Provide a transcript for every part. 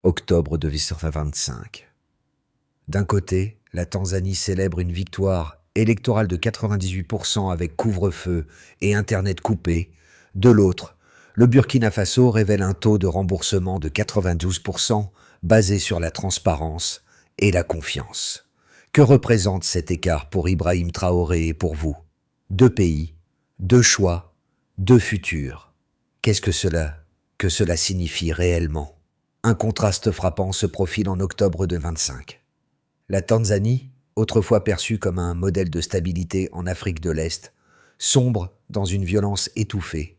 octobre 2025. D'un côté, la Tanzanie célèbre une victoire électorale de 98% avec couvre-feu et Internet coupé. De l'autre, le Burkina Faso révèle un taux de remboursement de 92% basé sur la transparence et la confiance. Que représente cet écart pour Ibrahim Traoré et pour vous? Deux pays, deux choix, deux futurs. Qu'est-ce que cela signifie réellement? Un contraste frappant se profile en octobre 2025. La Tanzanie, autrefois perçue comme un modèle de stabilité en Afrique de l'Est, sombre dans une violence étouffée,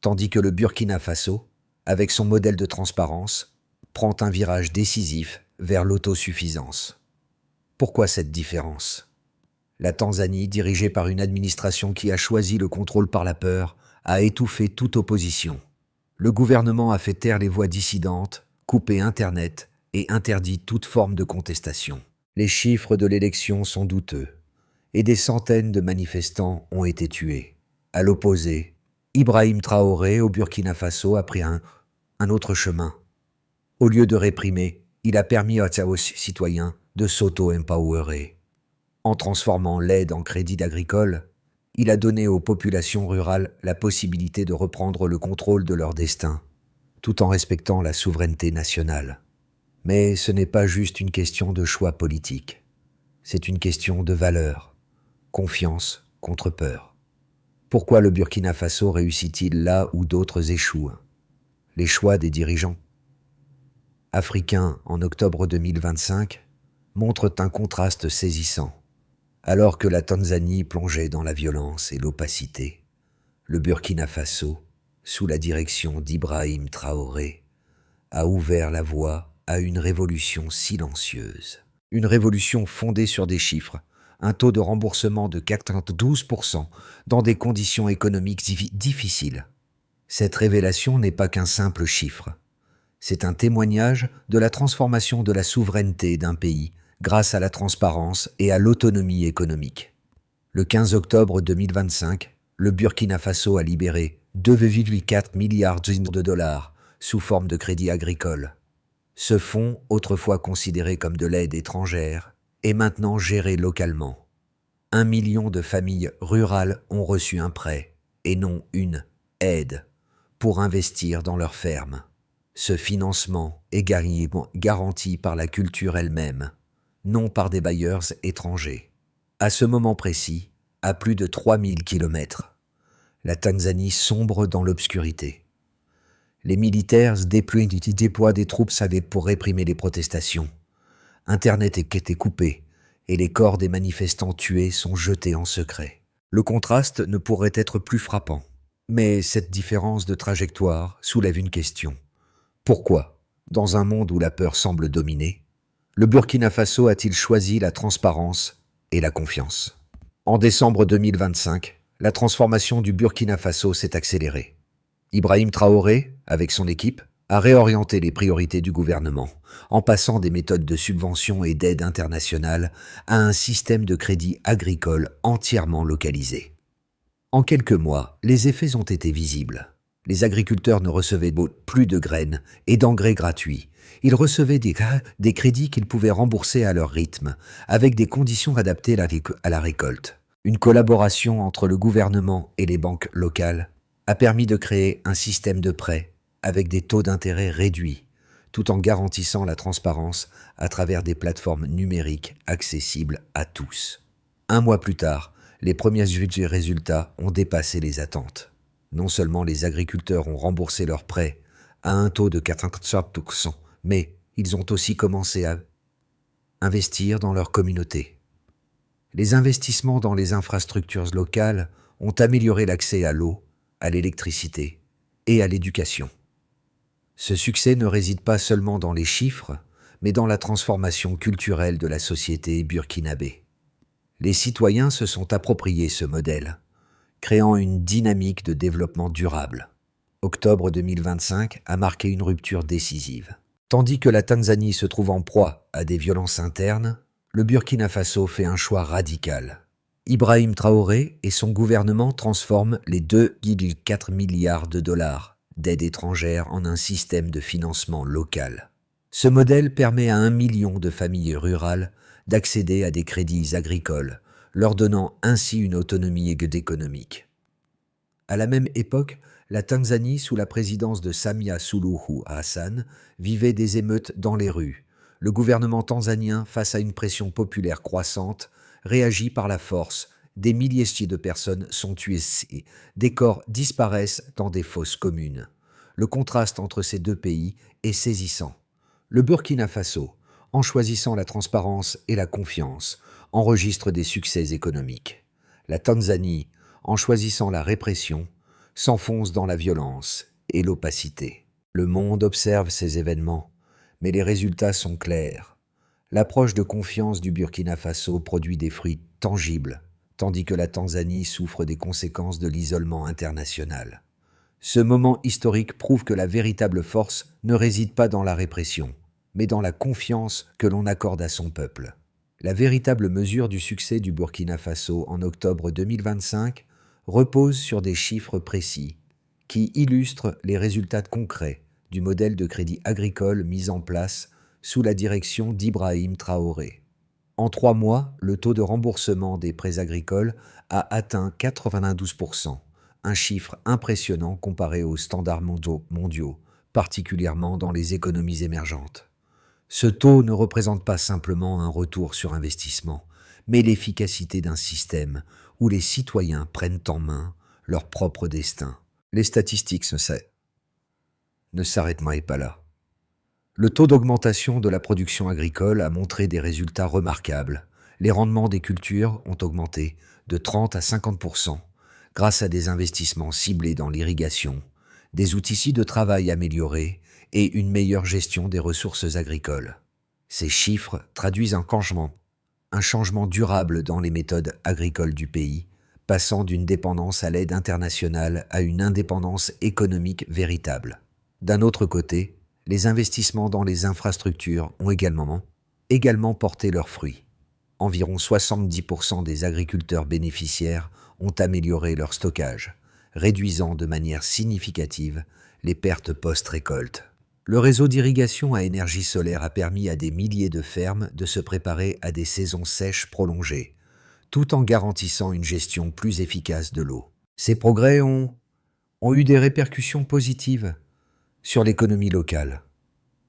tandis que le Burkina Faso, avec son modèle de transparence, prend un virage décisif vers l'autosuffisance. Pourquoi cette différence? La Tanzanie, dirigée par une administration qui a choisi le contrôle par la peur, a étouffé toute opposition. Le gouvernement a fait taire les voix dissidentes, coupé Internet et interdit toute forme de contestation. Les chiffres de l'élection sont douteux et des centaines de manifestants ont été tués. À l'opposé, Ibrahim Traoré au Burkina Faso a pris un autre chemin. Au lieu de réprimer, il a permis aux citoyens de s'auto-empowerer. En transformant l'aide en crédit agricole, il a donné aux populations rurales la possibilité de reprendre le contrôle de leur destin, tout en respectant la souveraineté nationale. Mais ce n'est pas juste une question de choix politique. C'est une question de valeur, confiance contre peur. Pourquoi le Burkina Faso réussit-il là où d'autres échouent? Les choix des dirigeants africains en octobre 2025 montrent un contraste saisissant. Alors que la Tanzanie plongeait dans la violence et l'opacité, le Burkina Faso, sous la direction d'Ibrahim Traoré, a ouvert la voie à une révolution silencieuse. Une révolution fondée sur des chiffres, un taux de remboursement de 92% dans des conditions économiques difficiles. Cette révélation n'est pas qu'un simple chiffre. C'est un témoignage de la transformation de la souveraineté d'un pays grâce à la transparence et à l'autonomie économique. Le 15 octobre 2025, le Burkina Faso a libéré 2,4 milliards de dollars sous forme de crédit agricole. Ce fonds, autrefois considéré comme de l'aide étrangère, est maintenant géré localement. 1 million de familles rurales ont reçu un prêt, et non une aide, pour investir dans leurs fermes. Ce financement est garanti par la culture elle-même, non par des bailleurs étrangers. À ce moment précis, à plus de 3000 kilomètres, la Tanzanie sombre dans l'obscurité. Les militaires déploient des troupes pour réprimer les protestations. Internet était coupé et les corps des manifestants tués sont jetés en secret. Le contraste ne pourrait être plus frappant. Mais cette différence de trajectoire soulève une question. Pourquoi, dans un monde où la peur semble dominer, le Burkina Faso a-t-il choisi la transparence et la confiance? En décembre 2025, la transformation du Burkina Faso s'est accélérée. Ibrahim Traoré, avec son équipe, a réorienté les priorités du gouvernement, en passant des méthodes de subvention et d'aide internationale à un système de crédit agricole entièrement localisé. En quelques mois, les effets ont été visibles. Les agriculteurs ne recevaient plus de graines et d'engrais gratuits. Ils recevaient des crédits qu'ils pouvaient rembourser à leur rythme, avec des conditions adaptées à la récolte. Une collaboration entre le gouvernement et les banques locales a permis de créer un système de prêts avec des taux d'intérêt réduits, tout en garantissant la transparence à travers des plateformes numériques accessibles à tous. Un mois plus tard, les premiers résultats ont dépassé les attentes. Non seulement les agriculteurs ont remboursé leurs prêts à un taux de 4%, mais ils ont aussi commencé à investir dans leur communauté. Les investissements dans les infrastructures locales ont amélioré l'accès à l'eau, à l'électricité et à l'éducation. Ce succès ne réside pas seulement dans les chiffres, mais dans la transformation culturelle de la société burkinabé. Les citoyens se sont appropriés ce modèle, créant une dynamique de développement durable. Octobre 2025 a marqué une rupture décisive. Tandis que la Tanzanie se trouve en proie à des violences internes, le Burkina Faso fait un choix radical. Ibrahim Traoré et son gouvernement transforment les 2,4 milliards de dollars d'aide étrangère en un système de financement local. Ce modèle permet à 1 million de familles rurales d'accéder à des crédits agricoles, leur donnant ainsi une autonomie économique. À la même époque, la Tanzanie, sous la présidence de Samia Suluhu Hassan, vivait des émeutes dans les rues. Le gouvernement tanzanien, face à une pression populaire croissante, réagit par la force. Des milliers de personnes sont tuées, des corps disparaissent dans des fosses communes. Le contraste entre ces deux pays est saisissant. Le Burkina Faso, en choisissant la transparence et la confiance, enregistre des succès économiques. La Tanzanie, en choisissant la répression, s'enfonce dans la violence et l'opacité. Le monde observe ces événements, mais les résultats sont clairs. L'approche de confiance du Burkina Faso produit des fruits tangibles, tandis que la Tanzanie souffre des conséquences de l'isolement international. Ce moment historique prouve que la véritable force ne réside pas dans la répression, mais dans la confiance que l'on accorde à son peuple. La véritable mesure du succès du Burkina Faso en octobre 2025 repose sur des chiffres précis qui illustrent les résultats concrets du modèle de crédit agricole mis en place sous la direction d'Ibrahim Traoré. En 3 mois, le taux de remboursement des prêts agricoles a atteint 92%, un chiffre impressionnant comparé aux standards mondiaux, particulièrement dans les économies émergentes. Ce taux ne représente pas simplement un retour sur investissement, mais l'efficacité d'un système où les citoyens prennent en main leur propre destin. Les statistiques ne s'arrêtent pas là. Le taux d'augmentation de la production agricole a montré des résultats remarquables. Les rendements des cultures ont augmenté de 30 à 50% grâce à des investissements ciblés dans l'irrigation, des outils de travail améliorés et une meilleure gestion des ressources agricoles. Ces chiffres traduisent un changement durable dans les méthodes agricoles du pays, passant d'une dépendance à l'aide internationale à une indépendance économique véritable. D'un autre côté, les investissements dans les infrastructures ont également porté leurs fruits. Environ 70% des agriculteurs bénéficiaires ont amélioré leur stockage, réduisant de manière significative les pertes post-récolte. Le réseau d'irrigation à énergie solaire a permis à des milliers de fermes de se préparer à des saisons sèches prolongées, tout en garantissant une gestion plus efficace de l'eau. Ces progrès ont eu des répercussions positives sur l'économie locale.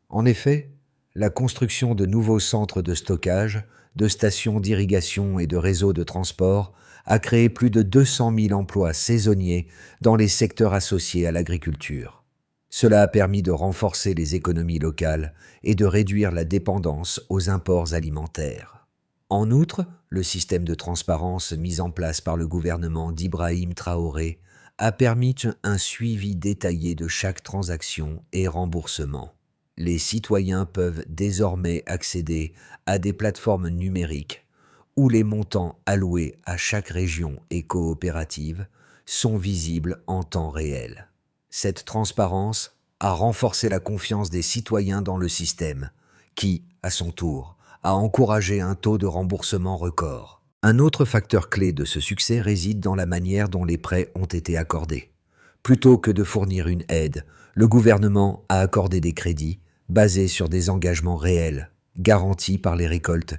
En effet, la construction de nouveaux centres de stockage, de stations d'irrigation et de réseaux de transport a créé plus de 200 000 emplois saisonniers dans les secteurs associés à l'agriculture. Cela a permis de renforcer les économies locales et de réduire la dépendance aux imports alimentaires. En outre, le système de transparence mis en place par le gouvernement d'Ibrahim Traoré a permis un suivi détaillé de chaque transaction et remboursement. Les citoyens peuvent désormais accéder à des plateformes numériques où les montants alloués à chaque région et coopérative sont visibles en temps réel. Cette transparence a renforcé la confiance des citoyens dans le système, qui, à son tour, a encouragé un taux de remboursement record. Un autre facteur clé de ce succès réside dans la manière dont les prêts ont été accordés. Plutôt que de fournir une aide, le gouvernement a accordé des crédits basés sur des engagements réels, garantis par les récoltes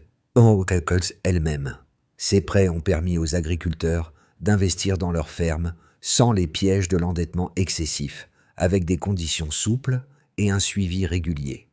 elles-mêmes. Ces prêts ont permis aux agriculteurs d'investir dans leurs fermes sans les pièges de l'endettement excessif, avec des conditions souples et un suivi régulier.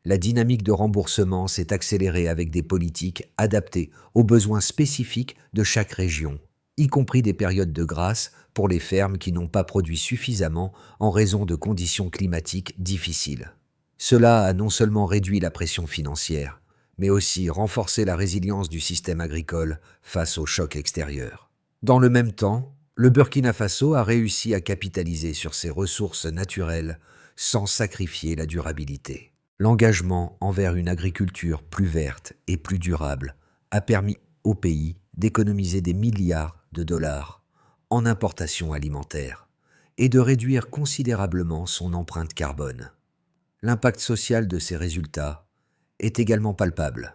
La dynamique de remboursement s'est accélérée avec des politiques adaptées aux besoins spécifiques de chaque région, y compris des périodes de grâce pour les fermes qui n'ont pas produit suffisamment en raison de conditions climatiques difficiles. Cela a non seulement réduit la pression financière, mais aussi renforcé la résilience du système agricole face aux chocs extérieurs. Dans le même temps, le Burkina Faso a réussi à capitaliser sur ses ressources naturelles sans sacrifier la durabilité. L'engagement envers une agriculture plus verte et plus durable a permis au pays d'économiser des milliards de dollars en importations alimentaires et de réduire considérablement son empreinte carbone. L'impact social de ces résultats est également palpable.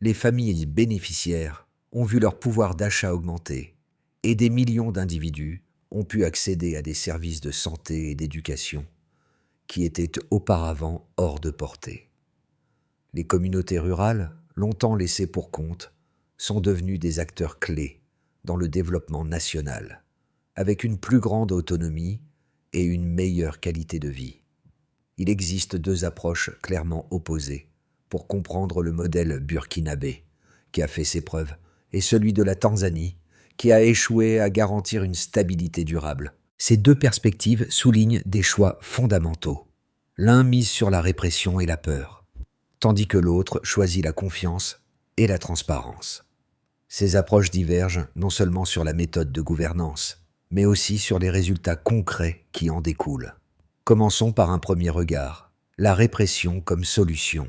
Les familles bénéficiaires ont vu leur pouvoir d'achat augmenter et des millions d'individus ont pu accéder à des services de santé et d'éducation qui étaient auparavant hors de portée. Les communautés rurales, longtemps laissées pour compte, sont devenues des acteurs clés dans le développement national, avec une plus grande autonomie et une meilleure qualité de vie. Il existe deux approches clairement opposées pour comprendre le modèle burkinabé, qui a fait ses preuves, et celui de la Tanzanie, qui a échoué à garantir une stabilité durable. Ces deux perspectives soulignent des choix fondamentaux. L'un mise sur la répression et la peur, tandis que l'autre choisit la confiance et la transparence. Ces approches divergent non seulement sur la méthode de gouvernance, mais aussi sur les résultats concrets qui en découlent. Commençons par un premier regard, la répression comme solution.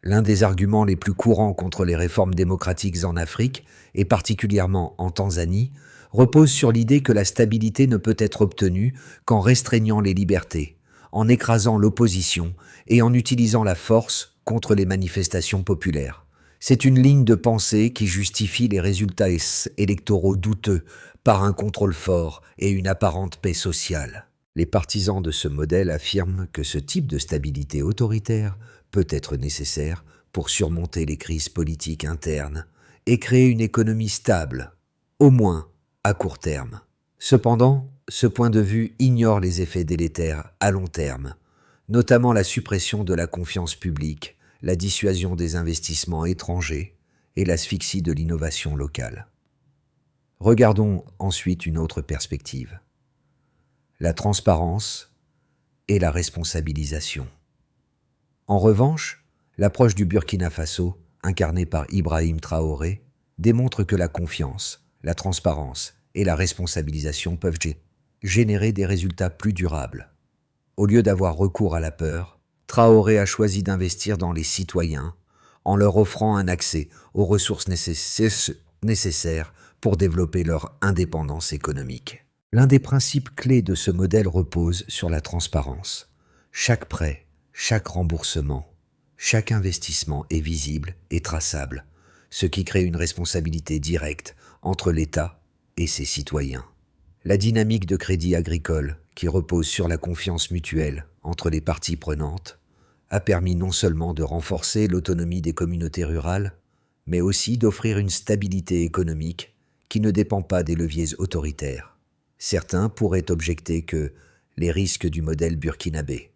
L'un des arguments les plus courants contre les réformes démocratiques en Afrique, et particulièrement en Tanzanie, repose sur l'idée que la stabilité ne peut être obtenue qu'en restreignant les libertés, en écrasant l'opposition et en utilisant la force contre les manifestations populaires. C'est une ligne de pensée qui justifie les résultats électoraux douteux par un contrôle fort et une apparente paix sociale. Les partisans de ce modèle affirment que ce type de stabilité autoritaire peut être nécessaire pour surmonter les crises politiques internes et créer une économie stable, au moins à court terme. Cependant, ce point de vue ignore les effets délétères à long terme, notamment la suppression de la confiance publique, la dissuasion des investissements étrangers et l'asphyxie de l'innovation locale. Regardons ensuite une autre perspective. La transparence et la responsabilisation. En revanche, l'approche du Burkina Faso, incarnée par Ibrahim Traoré, démontre que la confiance, la transparence et la responsabilisation peuvent générer des résultats plus durables. Au lieu d'avoir recours à la peur, Traoré a choisi d'investir dans les citoyens en leur offrant un accès aux ressources nécessaires pour développer leur indépendance économique. L'un des principes clés de ce modèle repose sur la transparence. Chaque prêt, chaque remboursement, chaque investissement est visible et traçable, ce qui crée une responsabilité directe entre l'État et ses citoyens. La dynamique de crédit agricole, qui repose sur la confiance mutuelle entre les parties prenantes, a permis non seulement de renforcer l'autonomie des communautés rurales, mais aussi d'offrir une stabilité économique qui ne dépend pas des leviers autoritaires. Certains pourraient objecter que les risques du modèle burkinabé.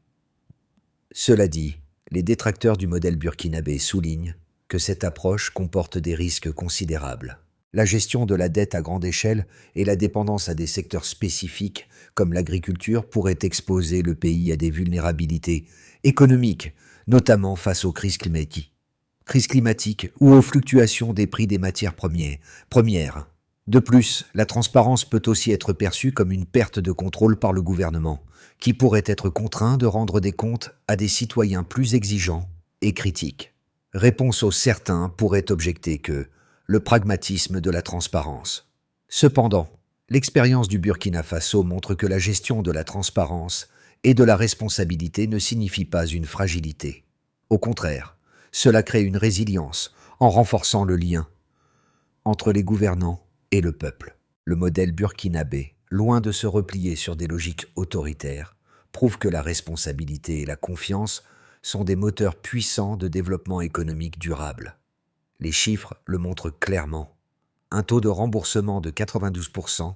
Cela dit, les détracteurs du modèle burkinabé soulignent que cette approche comporte des risques considérables. La gestion de la dette à grande échelle et la dépendance à des secteurs spécifiques comme l'agriculture pourraient exposer le pays à des vulnérabilités économiques, notamment face aux crises climatiques ou aux fluctuations des prix des matières premières. De plus, la transparence peut aussi être perçue comme une perte de contrôle par le gouvernement, qui pourrait être contraint de rendre des comptes à des citoyens plus exigeants et critiques. Réponse aux certains pourrait objecter que le pragmatisme de la transparence. Cependant, l'expérience du Burkina Faso montre que la gestion de la transparence et de la responsabilité ne signifie pas une fragilité. Au contraire, cela crée une résilience en renforçant le lien entre les gouvernants et le peuple. Le modèle burkinabé, loin de se replier sur des logiques autoritaires, prouve que la responsabilité et la confiance sont des moteurs puissants de développement économique durable. Les chiffres le montrent clairement. Un taux de remboursement de 92%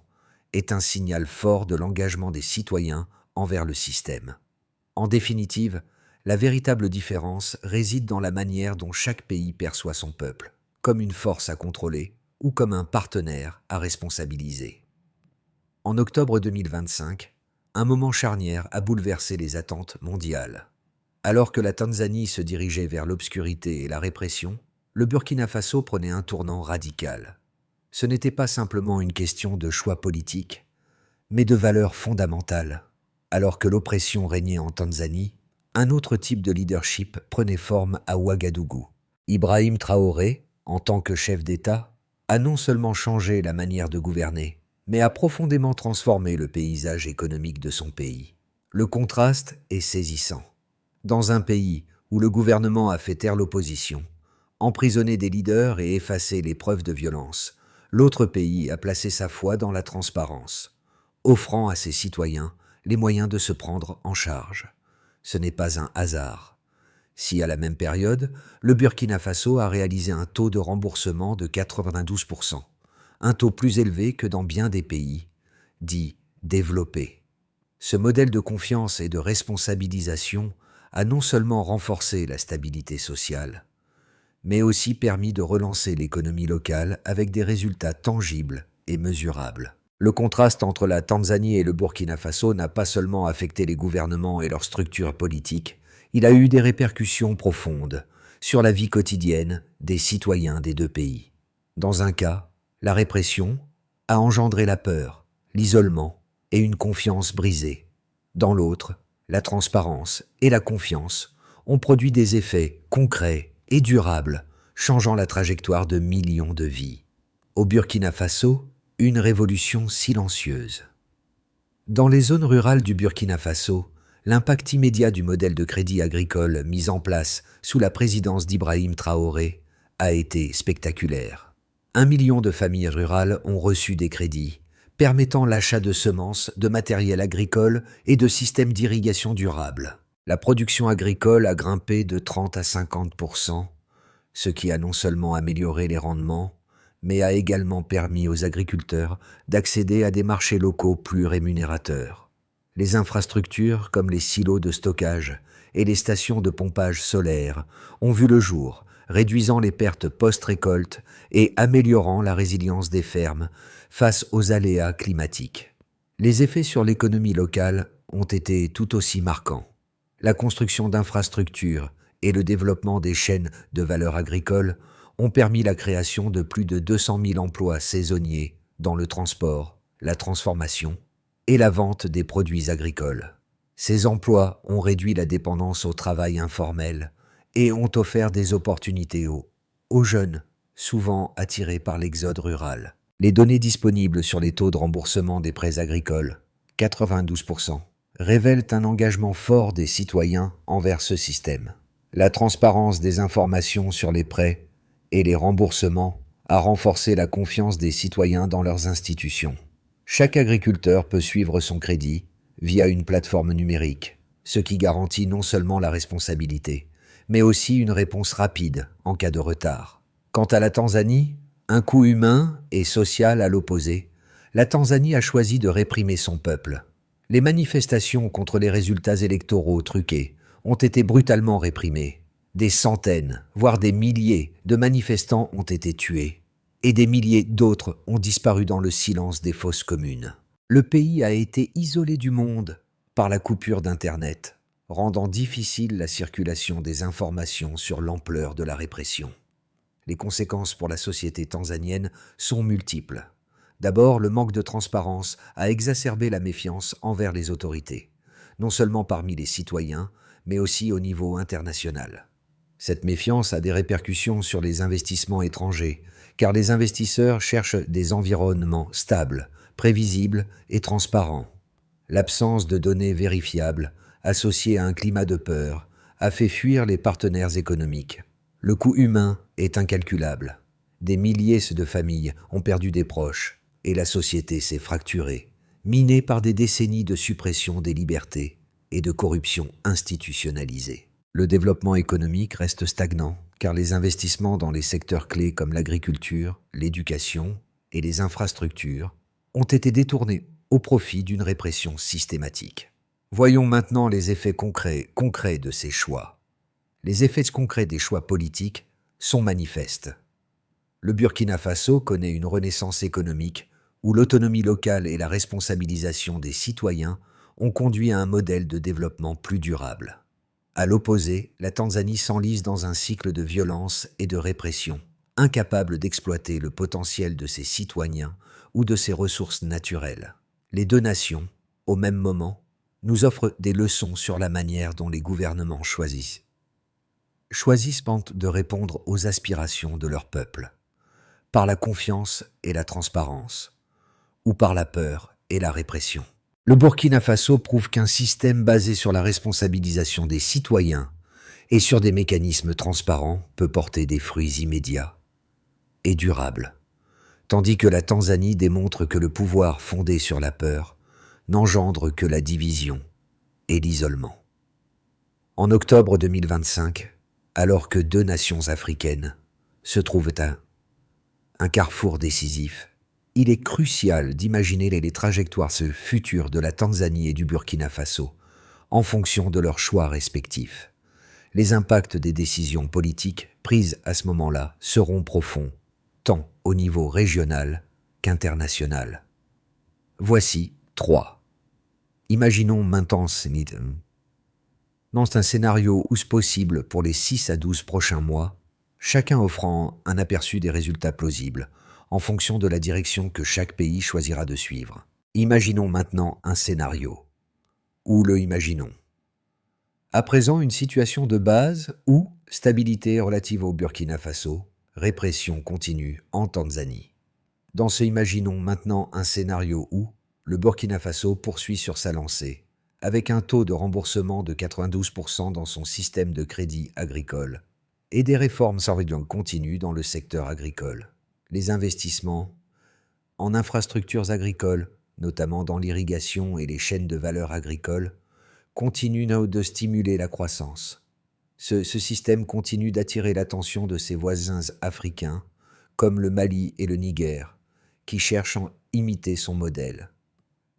est un signal fort de l'engagement des citoyens envers le système. En définitive, la véritable différence réside dans la manière dont chaque pays perçoit son peuple, comme une force à contrôler ou comme un partenaire à responsabiliser. En octobre 2025, un moment charnière a bouleversé les attentes mondiales. Alors que la Tanzanie se dirigeait vers l'obscurité et la répression, le Burkina Faso prenait un tournant radical. Ce n'était pas simplement une question de choix politique, mais de valeurs fondamentales. Alors que l'oppression régnait en Tanzanie, un autre type de leadership prenait forme à Ouagadougou. Ibrahim Traoré, en tant que chef d'État, a non seulement changé la manière de gouverner, mais a profondément transformé le paysage économique de son pays. Le contraste est saisissant. Dans un pays où le gouvernement a fait taire l'opposition, emprisonné des leaders et effacé les preuves de violence, l'autre pays a placé sa foi dans la transparence, offrant à ses citoyens les moyens de se prendre en charge. Ce n'est pas un hasard. Si à la même période, le Burkina Faso a réalisé un taux de remboursement de 92%, un taux plus élevé que dans bien des pays dits développés. Ce modèle de confiance et de responsabilisation a non seulement renforcé la stabilité sociale, mais aussi permis de relancer l'économie locale avec des résultats tangibles et mesurables. Le contraste entre la Tanzanie et le Burkina Faso n'a pas seulement affecté les gouvernements et leurs structures politiques, il a eu des répercussions profondes sur la vie quotidienne des citoyens des deux pays. Dans un cas, la répression a engendré la peur, l'isolement et une confiance brisée. Dans l'autre, la transparence et la confiance ont produit des effets concrets et durables, changeant la trajectoire de millions de vies. Au Burkina Faso, une révolution silencieuse. Dans les zones rurales du Burkina Faso, l'impact immédiat du modèle de crédit agricole mis en place sous la présidence d'Ibrahim Traoré a été spectaculaire. 1 million de familles rurales ont reçu des crédits, permettant l'achat de semences, de matériel agricole et de systèmes d'irrigation durables. La production agricole a grimpé de 30 à 50%, ce qui a non seulement amélioré les rendements, mais a également permis aux agriculteurs d'accéder à des marchés locaux plus rémunérateurs. Les infrastructures, comme les silos de stockage et les stations de pompage solaire, ont vu le jour, réduisant les pertes post-récolte et améliorant la résilience des fermes face aux aléas climatiques. Les effets sur l'économie locale ont été tout aussi marquants. La construction d'infrastructures et le développement des chaînes de valeur agricole ont permis la création de plus de 200 000 emplois saisonniers dans le transport, la transformation et la vente des produits agricoles. Ces emplois ont réduit la dépendance au travail informel et ont offert des opportunités aux jeunes, souvent attirés par l'exode rural. Les données disponibles sur les taux de remboursement des prêts agricoles, 92%, révèlent un engagement fort des citoyens envers ce système. La transparence des informations sur les prêts et les remboursements a renforcé la confiance des citoyens dans leurs institutions. Chaque agriculteur peut suivre son crédit via une plateforme numérique, ce qui garantit non seulement la responsabilité, mais aussi une réponse rapide en cas de retard. Quant à la Tanzanie, un coût humain et social à l'opposé, la Tanzanie a choisi de réprimer son peuple. Les manifestations contre les résultats électoraux truqués ont été brutalement réprimées. Des centaines, voire des milliers de manifestants ont été tués, et des milliers d'autres ont disparu dans le silence des fosses communes. Le pays a été isolé du monde par la coupure d'Internet, rendant difficile la circulation des informations sur l'ampleur de la répression. Les conséquences pour la société tanzanienne sont multiples. D'abord, le manque de transparence a exacerbé la méfiance envers les autorités, non seulement parmi les citoyens, mais aussi au niveau international. Cette méfiance a des répercussions sur les investissements étrangers, car les investisseurs cherchent des environnements stables, prévisibles et transparents. L'absence de données vérifiables, associée à un climat de peur, a fait fuir les partenaires économiques. Le coût humain est incalculable. Des milliers de familles ont perdu des proches, et la société s'est fracturée, minée par des décennies de suppression des libertés et de corruption institutionnalisée. Le développement économique reste stagnant, car les investissements dans les secteurs clés comme l'agriculture, l'éducation et les infrastructures ont été détournés au profit d'une répression systématique. Voyons maintenant les effets concrets de ces choix. Les effets concrets des choix politiques sont manifestes. Le Burkina Faso connaît une renaissance économique où l'autonomie locale et la responsabilisation des citoyens ont conduit à un modèle de développement plus durable. À l'opposé, la Tanzanie s'enlise dans un cycle de violence et de répression, incapable d'exploiter le potentiel de ses citoyens ou de ses ressources naturelles. Les deux nations, au même moment, nous offrent des leçons sur la manière dont les gouvernements choisissent de répondre aux aspirations de leur peuple, par la confiance et la transparence, ou par la peur et la répression. Le Burkina Faso prouve qu'un système basé sur la responsabilisation des citoyens et sur des mécanismes transparents peut porter des fruits immédiats et durables, tandis que la Tanzanie démontre que le pouvoir fondé sur la peur n'engendre que la division et l'isolement. En octobre 2025, alors que deux nations africaines se trouvent à un carrefour décisif, il est crucial d'imaginer les trajectoires futures de la Tanzanie et du Burkina Faso en fonction de leurs choix respectifs. Les impacts des décisions politiques prises à ce moment-là seront profonds, tant au niveau régional qu'international. Voici 3. Imaginons maintenant dans un scénario où c'est possible pour les 6 à 12 prochains mois, chacun offrant un aperçu des résultats plausibles, en fonction de la direction que chaque pays choisira de suivre. Imaginons maintenant un scénario. Où le imaginons? À présent, une situation de base où stabilité relative au Burkina Faso, répression continue en Tanzanie. Dans ce imaginons maintenant un scénario où le Burkina Faso poursuit sur sa lancée, avec un taux de remboursement de 92% dans son système de crédit agricole, et des réformes continues dans le secteur agricole. Les investissements en infrastructures agricoles, notamment dans l'irrigation et les chaînes de valeur agricoles, continuent de stimuler la croissance. Ce système continue d'attirer l'attention de ses voisins africains, comme le Mali et le Niger, qui cherchent à imiter son modèle.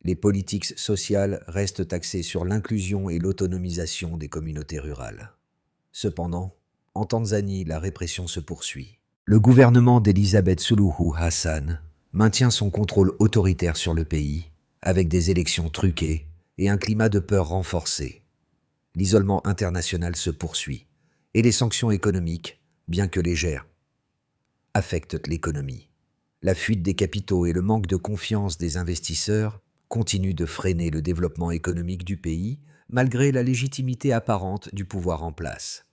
Les politiques sociales restent axées sur l'inclusion et l'autonomisation des communautés rurales. Cependant, en Tanzanie, la répression se poursuit. Le gouvernement d'Elisabeth Suluhu Hassan maintient son contrôle autoritaire sur le pays, avec des élections truquées et un climat de peur renforcé. L'isolement international se poursuit, et les sanctions économiques, bien que légères, affectent l'économie. La fuite des capitaux et le manque de confiance des investisseurs continuent de freiner le développement économique du pays, malgré la légitimité apparente du pouvoir en place.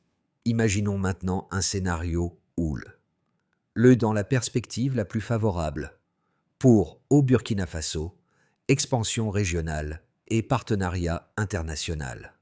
Imaginons maintenant un scénario où dans la perspective la plus favorable, pour, au Burkina Faso, expansion régionale et partenariat international.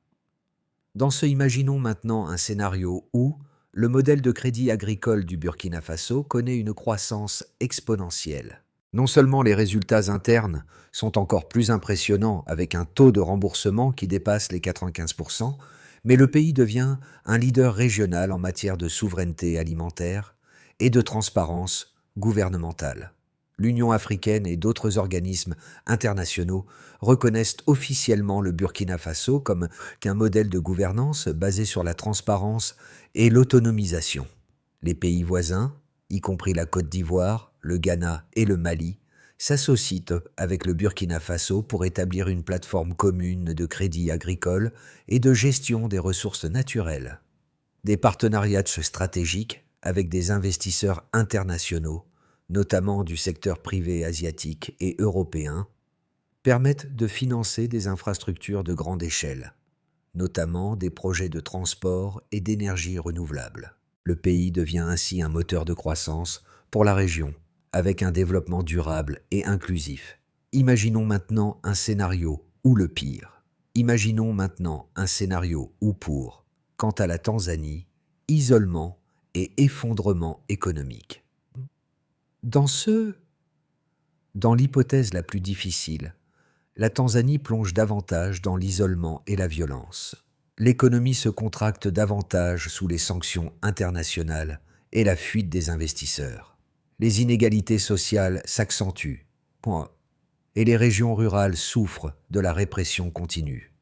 Dans ce imaginons maintenant un scénario où le modèle de crédit agricole du Burkina Faso connaît une croissance exponentielle. Non seulement les résultats internes sont encore plus impressionnants avec un taux de remboursement qui dépasse les 95%, mais le pays devient un leader régional en matière de souveraineté alimentaire et de transparence gouvernementale. L'Union africaine et d'autres organismes internationaux reconnaissent officiellement le Burkina Faso comme un modèle de gouvernance basé sur la transparence et l'autonomisation. Les pays voisins, y compris la Côte d'Ivoire, le Ghana et le Mali, s'associent avec le Burkina Faso pour établir une plateforme commune de crédit agricole et de gestion des ressources naturelles. Des partenariats stratégiques avec des investisseurs internationaux, notamment du secteur privé asiatique et européen, permettent de financer des infrastructures de grande échelle, notamment des projets de transport et d'énergie renouvelable. Le pays devient ainsi un moteur de croissance pour la région, avec un développement durable et inclusif. Imaginons maintenant un scénario où le pire. Imaginons maintenant un scénario où pour, quant à la Tanzanie, isolement et effondrement économique. Dans l'hypothèse la plus difficile, la Tanzanie plonge davantage dans l'isolement et la violence. L'économie se contracte davantage sous les sanctions internationales et la fuite des investisseurs. Les inégalités sociales s'accentuent, et les régions rurales souffrent de la répression continue.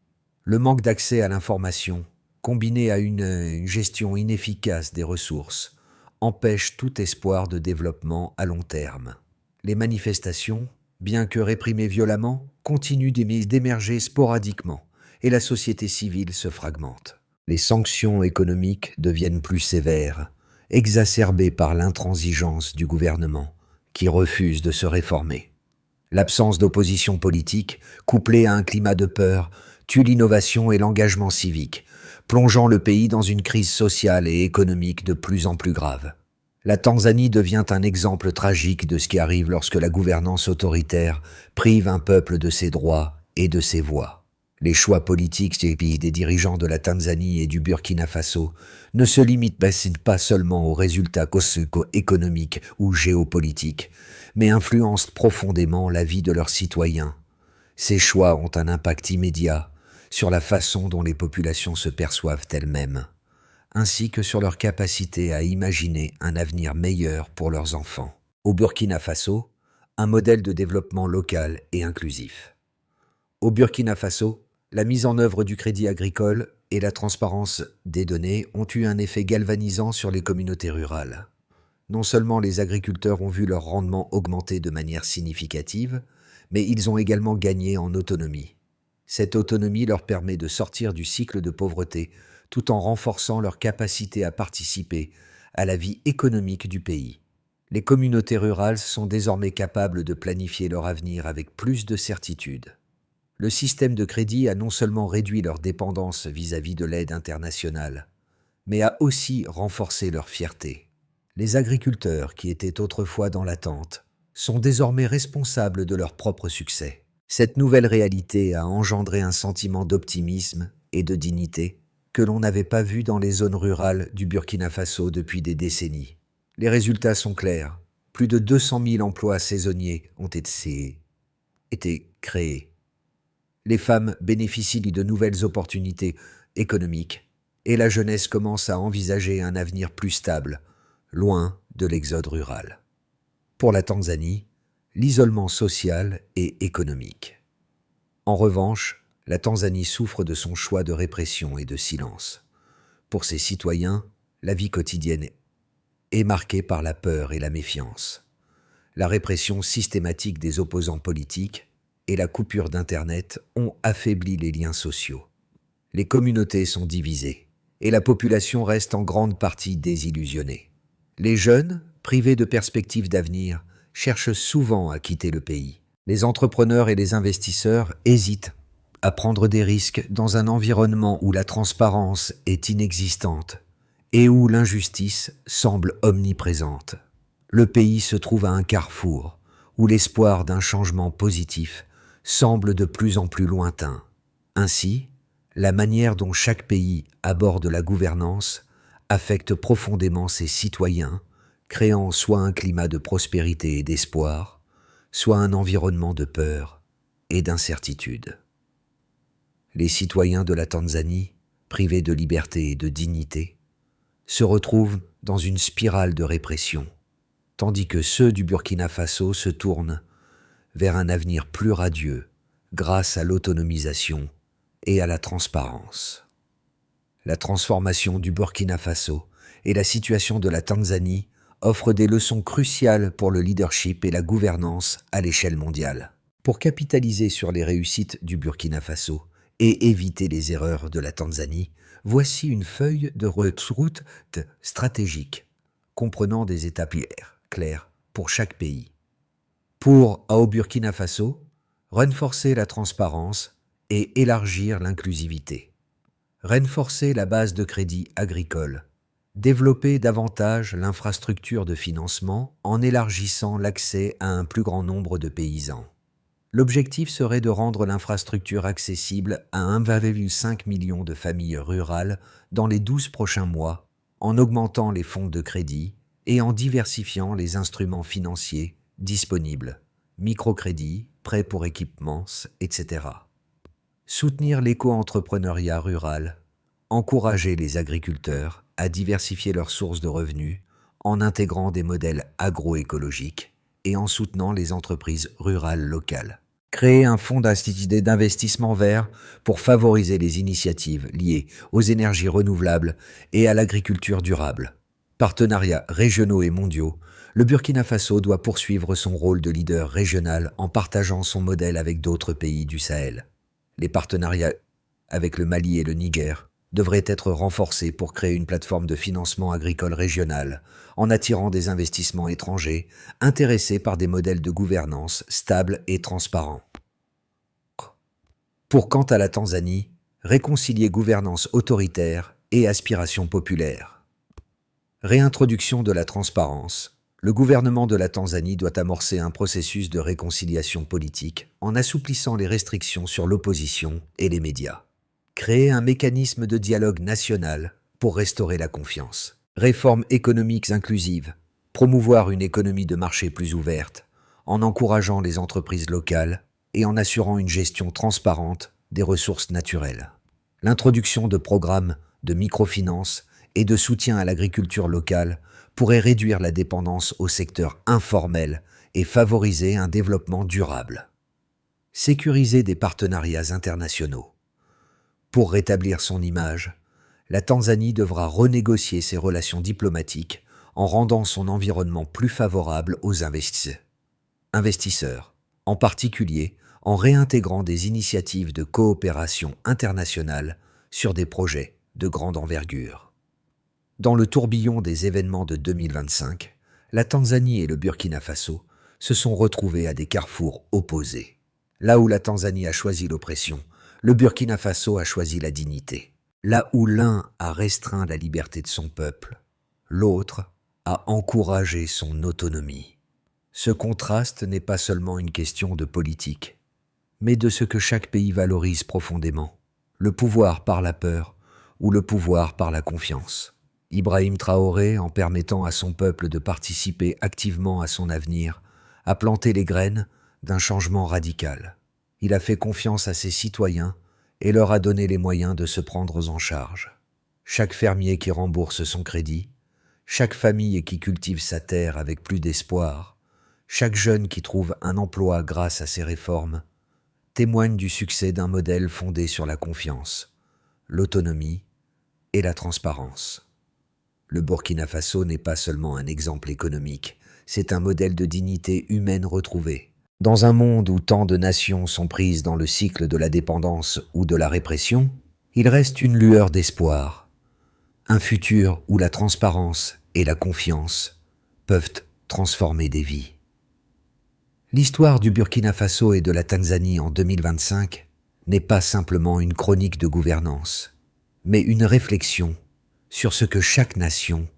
Le manque d'accès à l'information, combiné à une gestion inefficace des ressources, empêche tout espoir de développement à long terme. Les manifestations, bien que réprimées violemment, continuent d'émerger sporadiquement et la société civile se fragmente. Les sanctions économiques deviennent plus sévères, exacerbées par l'intransigeance du gouvernement qui refuse de se réformer. L'absence d'opposition politique, couplée à un climat de peur, tue l'innovation et l'engagement civique, plongeant le pays dans une crise sociale et économique de plus en plus grave. La Tanzanie devient un exemple tragique de ce qui arrive lorsque la gouvernance autoritaire prive un peuple de ses droits et de ses voix. Les choix politiques des dirigeants de la Tanzanie et du Burkina Faso ne se limitent pas seulement aux résultats économiques ou géopolitiques, mais influencent profondément la vie de leurs citoyens. Ces choix ont un impact immédiat sur la façon dont les populations se perçoivent elles-mêmes, ainsi que sur leur capacité à imaginer un avenir meilleur pour leurs enfants. Au Burkina Faso, un modèle de développement local et inclusif. Au Burkina Faso, la mise en œuvre du crédit agricole et la transparence des données ont eu un effet galvanisant sur les communautés rurales. Non seulement les agriculteurs ont vu leur rendement augmenter de manière significative, mais ils ont également gagné en autonomie. Cette autonomie leur permet de sortir du cycle de pauvreté tout en renforçant leur capacité à participer à la vie économique du pays. Les communautés rurales sont désormais capables de planifier leur avenir avec plus de certitude. Le système de crédit a non seulement réduit leur dépendance vis-à-vis de l'aide internationale, mais a aussi renforcé leur fierté. Les agriculteurs, qui étaient autrefois dans l'attente, sont désormais responsables de leur propre succès. Cette nouvelle réalité a engendré un sentiment d'optimisme et de dignité que l'on n'avait pas vu dans les zones rurales du Burkina Faso depuis des décennies. Les résultats sont clairs. Plus de 200 000 emplois saisonniers ont été créés. Les femmes bénéficient de nouvelles opportunités économiques et la jeunesse commence à envisager un avenir plus stable, loin de l'exode rural. Pour la Tanzanie, l'isolement social et économique. En revanche, la Tanzanie souffre de son choix de répression et de silence. Pour ses citoyens, la vie quotidienne est marquée par la peur et la méfiance. La répression systématique des opposants politiques et la coupure d'Internet ont affaibli les liens sociaux. Les communautés sont divisées et la population reste en grande partie désillusionnée. Les jeunes, privés de perspectives d'avenir, cherchent souvent à quitter le pays. Les entrepreneurs et les investisseurs hésitent à prendre des risques dans un environnement où la transparence est inexistante et où l'injustice semble omniprésente. Le pays se trouve à un carrefour où l'espoir d'un changement positif semble de plus en plus lointain. Ainsi, la manière dont chaque pays aborde la gouvernance affecte profondément ses citoyens, créant soit un climat de prospérité et d'espoir, soit un environnement de peur et d'incertitude. Les citoyens de la Tanzanie, privés de liberté et de dignité, se retrouvent dans une spirale de répression, tandis que ceux du Burkina Faso se tournent vers un avenir plus radieux grâce à l'autonomisation et à la transparence. La transformation du Burkina Faso et la situation de la Tanzanie offrent des leçons cruciales pour le leadership et la gouvernance à l'échelle mondiale. Pour capitaliser sur les réussites du Burkina Faso et éviter les erreurs de la Tanzanie, voici une feuille de route stratégique, comprenant des étapes claires pour chaque pays. Au Burkina Faso, renforcer la transparence et élargir l'inclusivité. Renforcer la base de crédit agricole. Développer davantage l'infrastructure de financement en élargissant l'accès à un plus grand nombre de paysans. L'objectif serait de rendre l'infrastructure accessible à 1,5 million de familles rurales dans les 12 prochains mois, en augmentant les fonds de crédit et en diversifiant les instruments financiers disponibles, microcrédits, prêts pour équipements, etc. Soutenir l'éco-entrepreneuriat rural, encourager les agriculteurs à diversifier leurs sources de revenus en intégrant des modèles agroécologiques et en soutenant les entreprises rurales locales. Créer un fonds d'investissement vert pour favoriser les initiatives liées aux énergies renouvelables et à l'agriculture durable. Partenariats régionaux et mondiaux, le Burkina Faso doit poursuivre son rôle de leader régional en partageant son modèle avec d'autres pays du Sahel. Les partenariats avec le Mali et le Niger devraient être renforcés pour créer une plateforme de financement agricole régional en attirant des investissements étrangers intéressés par des modèles de gouvernance stables et transparents. Quant à la Tanzanie, réconcilier gouvernance autoritaire et aspiration populaire. Réintroduction de la transparence. Le gouvernement de la Tanzanie doit amorcer un processus de réconciliation politique en assouplissant les restrictions sur l'opposition et les médias. Créer un mécanisme de dialogue national pour restaurer la confiance. Réformes économiques inclusives. Promouvoir une économie de marché plus ouverte, en encourageant les entreprises locales et en assurant une gestion transparente des ressources naturelles. L'introduction de programmes de microfinance et de soutien à l'agriculture locale pourrait réduire la dépendance au secteur informel et favoriser un développement durable. Sécuriser des partenariats internationaux. Pour rétablir son image, la Tanzanie devra renégocier ses relations diplomatiques en rendant son environnement plus favorable aux investisseurs, en particulier en réintégrant des initiatives de coopération internationale sur des projets de grande envergure. Dans le tourbillon des événements de 2025, la Tanzanie et le Burkina Faso se sont retrouvés à des carrefours opposés. Là où la Tanzanie a choisi l'oppression, le Burkina Faso a choisi la dignité. Là où l'un a restreint la liberté de son peuple, l'autre a encouragé son autonomie. Ce contraste n'est pas seulement une question de politique, mais de ce que chaque pays valorise profondément, le pouvoir par la peur ou le pouvoir par la confiance. Ibrahim Traoré, en permettant à son peuple de participer activement à son avenir, a planté les graines d'un changement radical. Il a fait confiance à ses citoyens et leur a donné les moyens de se prendre en charge. Chaque fermier qui rembourse son crédit, chaque famille qui cultive sa terre avec plus d'espoir, chaque jeune qui trouve un emploi grâce à ces réformes, témoigne du succès d'un modèle fondé sur la confiance, l'autonomie et la transparence. Le Burkina Faso n'est pas seulement un exemple économique, c'est un modèle de dignité humaine retrouvée. Dans un monde où tant de nations sont prises dans le cycle de la dépendance ou de la répression, il reste une lueur d'espoir, un futur où la transparence et la confiance peuvent transformer des vies. L'histoire du Burkina Faso et de la Tanzanie en 2025 n'est pas simplement une chronique de gouvernance, mais une réflexion sur ce que chaque nation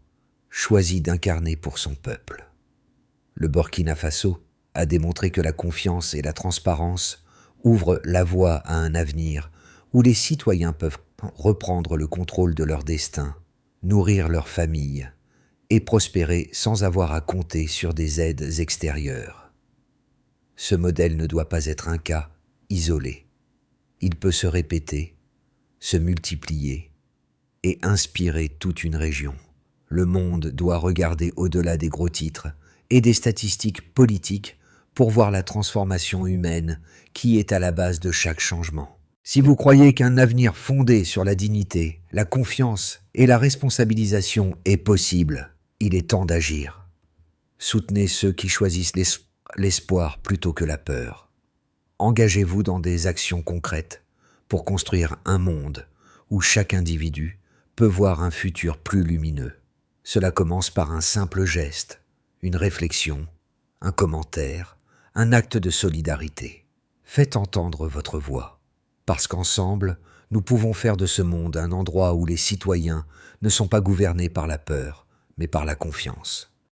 choisit d'incarner pour son peuple. Le Burkina Faso a démontré que la confiance et la transparence ouvrent la voie à un avenir où les citoyens peuvent reprendre le contrôle de leur destin, nourrir leur famille et prospérer sans avoir à compter sur des aides extérieures. Ce modèle ne doit pas être un cas isolé. Il peut se répéter, se multiplier et inspirer toute une région. Le monde doit regarder au-delà des gros titres et des statistiques politiques pour voir la transformation humaine qui est à la base de chaque changement. Si vous croyez qu'un avenir fondé sur la dignité, la confiance et la responsabilisation est possible, il est temps d'agir. Soutenez ceux qui choisissent l'espoir plutôt que la peur. Engagez-vous dans des actions concrètes pour construire un monde où chaque individu peut voir un futur plus lumineux. Cela commence par un simple geste, une réflexion, un commentaire, un acte de solidarité. Faites entendre votre voix, parce qu'ensemble, nous pouvons faire de ce monde un endroit où les citoyens ne sont pas gouvernés par la peur, mais par la confiance.